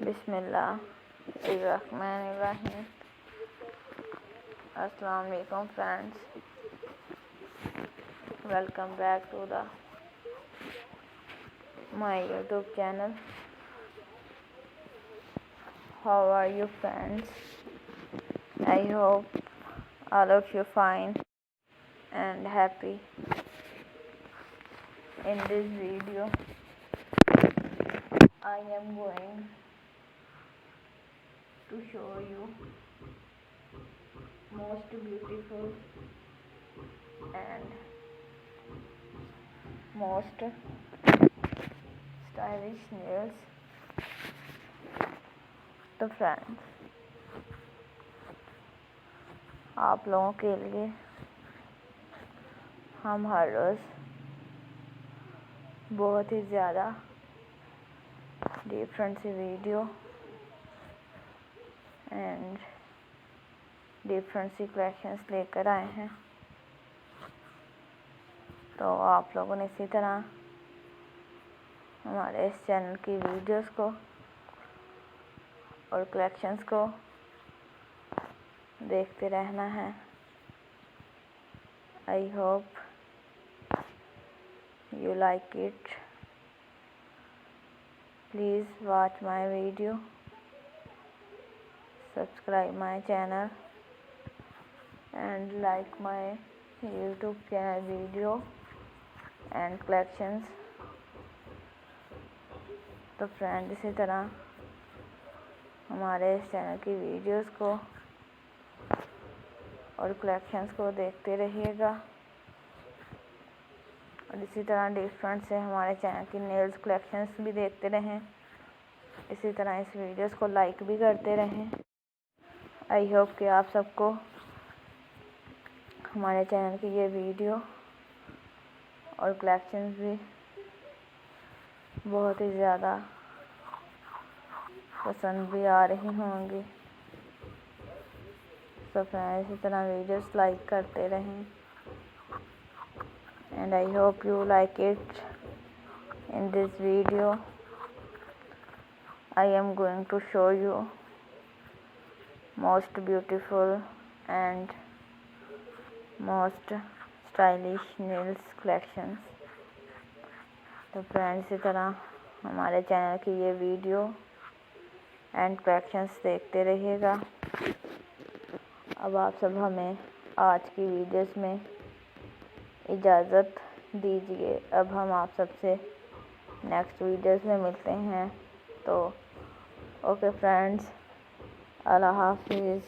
बिस्मिल्लाहिर्रहमानिर्रहीम। अस्सलाम वालेकुम friends, welcome back to the my YouTube channel. How are you friends? I hope all of you fine and happy. In this video I am going to show you most beautiful and most stylish nails. तो friends, आप लोगों के लिए हम हर रोज़ बहुत ही ज़्यादा different सी वीडियो एंड डिफरेंट सी कलेक्शंस लेकर आए हैं। तो आप लोगों ने इसी तरह हमारे इस चैनल की वीडियोस को और कलेक्शंस को देखते रहना है। I hope you like it. Please watch my video, subscribe my channel and like my YouTube channel video and collections. तो फ्रेंड, इसी तरह हमारे इस चैनल की वीडियोस को और कलेक्शंस को देखते रहिएगा और इसी तरह डिफरेंट से हमारे चैनल की नेल्स कलेक्शंस भी देखते रहें। इसी तरह इस वीडियोस को लाइक भी करते रहें। आई होप कि आप सबको हमारे चैनल की ये वीडियो और कलेक्शंस भी बहुत ही ज़्यादा पसंद भी आ रही होंगी। तो फ्रेंड्स, इसी तरह वीडियोस लाइक करते रहें and I hope you like it. In this video I am going to show you most beautiful and most stylish nails collections. तो फ्रेंड्स, इसी तरह हमारे चैनल की ये वीडियो एंड कलेक्शंस देखते रहिएगा। अब आप सब हमें आज की वीडियोस में इजाज़त दीजिए। अब हम आप सबसे नेक्स्ट वीडियोस में मिलते हैं। तो ओके फ्रेंड्स, अल्लाह हाफिज़।